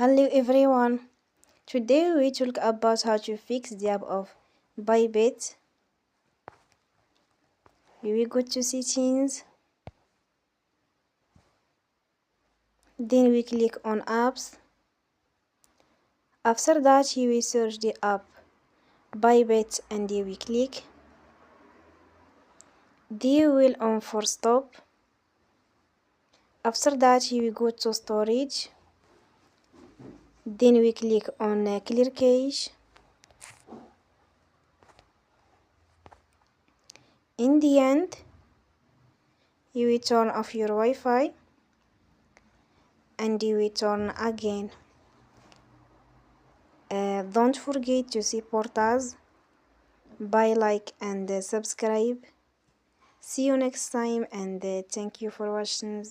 Hello everyone, today we talk about how to fix the app of Bybit. We go to settings, then we click on apps. After that we search the app Bybit and we click. Then we will on Forcestop. After that we go to storage, then we click on clear cache. In the end you will turn off your Wi-Fi and you will turn again. Don't forget to support us by like and subscribe. See you next time and thank you for watching.